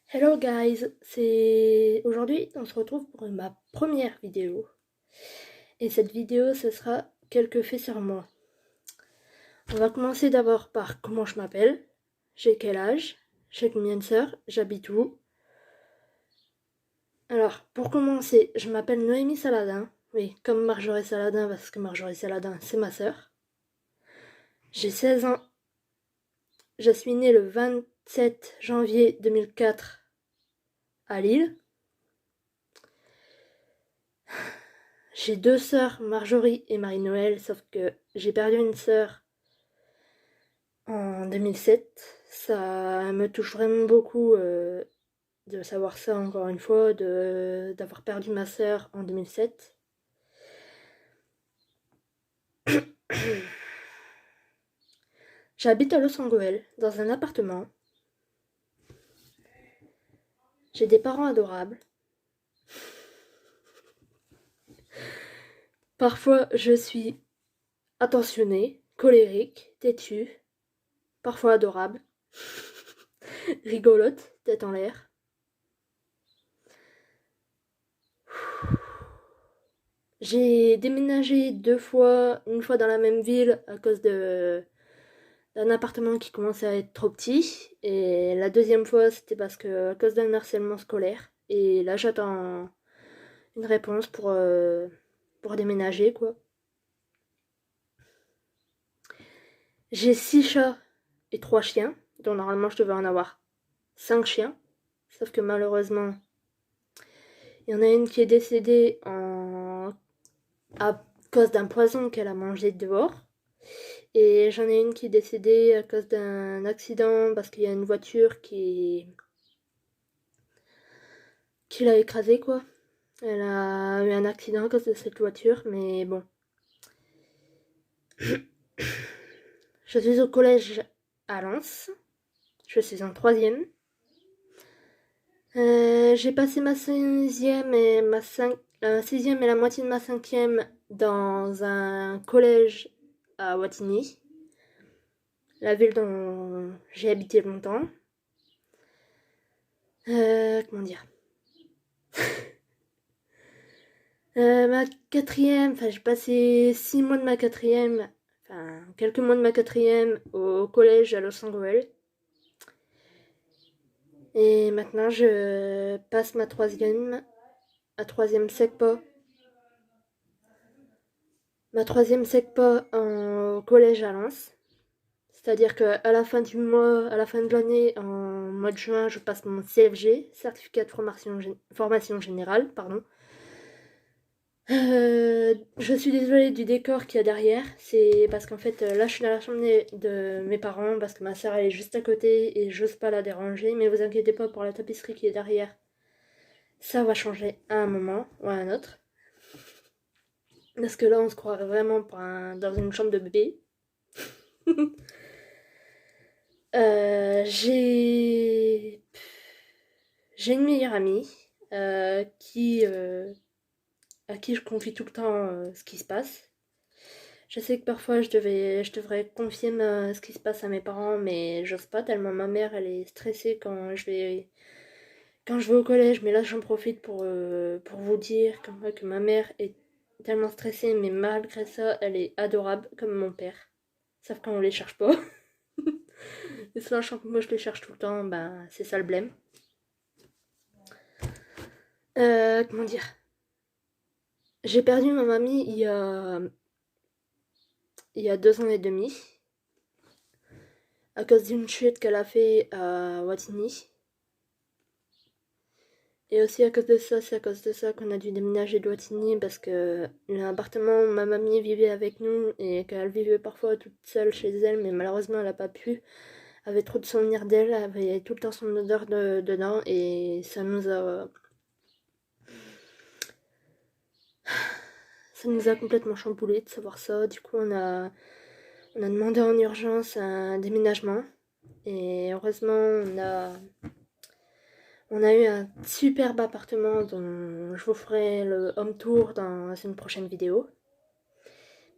Hello guys, c'est aujourd'hui on se retrouve pour ma première vidéo. Et cette vidéo ce sera quelques faits sur moi. On va commencer d'abord par comment je m'appelle, j'ai quel âge, j'ai combien de sœurs, j'habite où. Alors pour commencer, je m'appelle Noémie Saladin, oui comme Marjorie Saladin parce que Marjorie Saladin c'est ma sœur. J'ai 16 ans, je suis née le 27 janvier 2004 à Lille. J'ai deux sœurs, Marjorie et Marie-Noël, sauf que j'ai perdu une sœur en 2007. Ça me touche vraiment beaucoup de savoir ça encore une fois, d'avoir perdu ma sœur en 2007. J'habite à Los Angeles, dans un appartement. J'ai des parents adorables. Parfois, je suis attentionnée, colérique, têtue, parfois adorable, rigolote, tête en l'air. J'ai déménagé deux fois, une fois dans la même ville à cause d'un appartement qui commençait à être trop petit, et la deuxième fois c'était parce que à cause d'un harcèlement scolaire. Et là j'attends une réponse pour déménager quoi. J'ai 6 chats et 3 chiens, dont normalement je devais en avoir 5 chiens, sauf que malheureusement il y en a une qui est décédée à cause d'un poison qu'elle a mangé dehors. Et j'en ai une qui est décédée à cause d'un accident parce qu'il y a une voiture qui l'a écrasée quoi. Elle a eu un accident à cause de cette voiture, mais bon. Je suis au collège à Lens. Je suis en troisième. J'ai passé ma sixième et sixième et la moitié de ma cinquième dans un collège à Wattignies, la ville dont j'ai habité longtemps. Comment dire? Ma quatrième, enfin j'ai passé 6 mois de ma quatrième, enfin quelques mois de ma quatrième au collège à Los Angeles. Et maintenant je passe ma troisième SECPA. Ma troisième SECPA en collège à Lens. C'est-à-dire qu'à la fin du mois, à la fin de l'année, en mois de juin, je passe mon CFG, certificat de formation générale, pardon. Je suis désolée du décor qu'il y a derrière. C'est parce qu'en fait, là, je suis dans la chambre de mes parents parce que ma soeur elle est juste à côté et j'ose pas la déranger. Mais vous inquiétez pas pour la tapisserie qui est derrière. Ça va changer à un moment ou à un autre. Parce que là, on se croirait vraiment dans une chambre de bébé. Euh, j'ai j'ai une meilleure amie à qui je confie tout le temps ce qui se passe. Je sais que parfois je devrais confier ce qui se passe à mes parents, mais j'ose pas tellement ma mère elle est stressée quand je vais au collège. Mais là j'en profite pour vous dire que ma mère est tellement stressée, mais malgré ça elle est adorable comme mon père. Sauf quand on les cherche pas. Et sachant que moi je les cherche tout le temps, ben c'est ça le blême. Comment dire? J'ai perdu ma mamie il y a 2 ans et demi à cause d'une chute qu'elle a fait à Wattignies. Et aussi à cause de ça, c'est à cause de ça qu'on a dû déménager de Wattignies parce que l'appartement où ma mamie vivait avec nous et qu'elle vivait parfois toute seule chez elle, mais malheureusement elle n'a pas pu, avait trop de souvenirs d'elle, avait tout le temps son odeur dedans et ça nous a complètement chamboulé de savoir ça. Du coup on a demandé en urgence un déménagement et heureusement on a eu un superbe appartement dont je vous ferai le home tour dans une prochaine vidéo.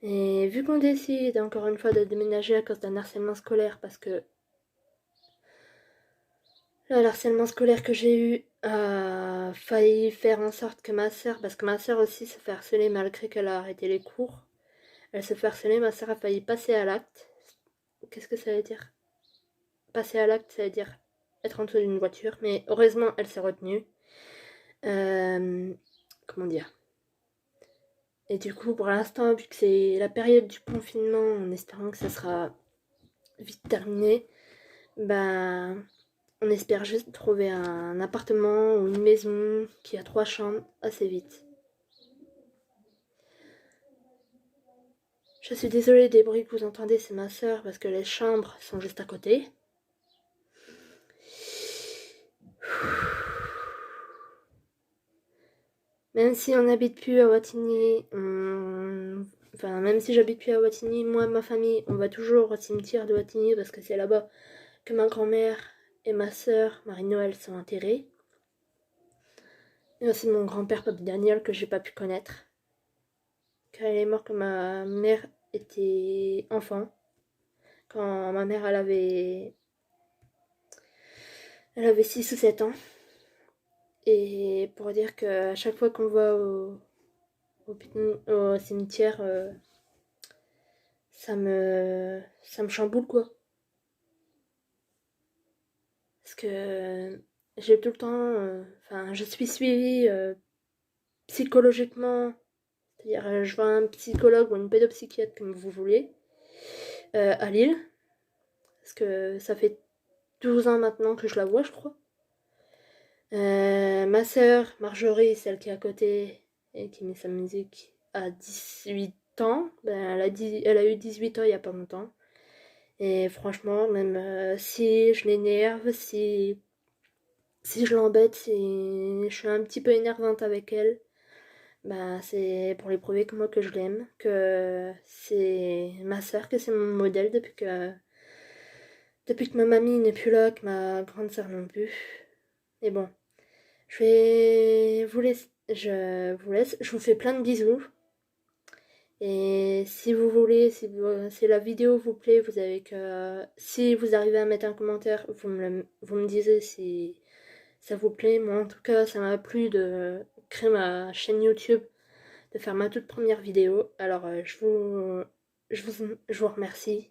Et vu qu'on décide encore une fois de déménager à cause d'un harcèlement scolaire parce que Là, le harcèlement scolaire que j'ai eu a failli faire en sorte que ma sœur, parce que ma sœur aussi se fait harceler malgré qu'elle a arrêté les cours, elle se fait harceler, ma sœur a failli passer à l'acte. Qu'est-ce que ça veut dire? Passer à l'acte, ça veut dire être en dessous d'une voiture, mais heureusement, elle s'est retenue. Comment dire? Et du coup, pour l'instant, vu que c'est la période du confinement, en espérant que ça sera vite terminé, ben, on espère juste trouver un appartement ou une maison qui a 3 chambres assez vite. Je suis désolée des bruits que vous entendez, c'est ma sœur parce que les chambres sont juste à côté. Même si on n'habite plus à Wattignies, enfin même si j'habite plus à Wattignies, moi et ma famille, on va toujours au cimetière de Wattignies parce que c'est là-bas que ma grand-mère et ma sœur Marie-Noël sont enterrées. Et aussi mon grand-père Papy Daniel que j'ai pas pu connaître. Car il est mort quand ma mère était enfant. Quand ma mère elle avait 6 ou 7 ans. Et pour dire qu'à chaque fois qu'on va au cimetière, ça me chamboule quoi. Parce que j'ai tout le temps, enfin, je suis suivie psychologiquement, c'est-à-dire je vois un psychologue ou une pédopsychiatre comme vous voulez, à Lille, parce que ça fait 12 ans maintenant que je la vois, je crois. Ma sœur, Marjorie, celle qui est à côté et qui met sa musique, a 18 ans. Ben, elle a eu 18 ans il y a pas longtemps. Et franchement, même si je l'énerve, si je l'embête, si je suis un petit peu énervante avec elle, bah c'est pour lui prouver que moi que je l'aime, que c'est ma sœur, que c'est mon modèle depuis que ma mamie n'est plus là, que ma grande sœur non plus. Et bon, je vais vous laisser, je vous fais plein de bisous. Et si vous voulez, si la vidéo vous plaît, vous avez que, si vous arrivez à mettre un commentaire, vous me disiez si ça vous plaît. Moi, en tout cas, ça m'a plu de créer ma chaîne YouTube, de faire ma toute première vidéo. Alors, je vous remercie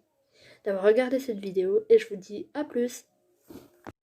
d'avoir regardé cette vidéo et je vous dis à plus.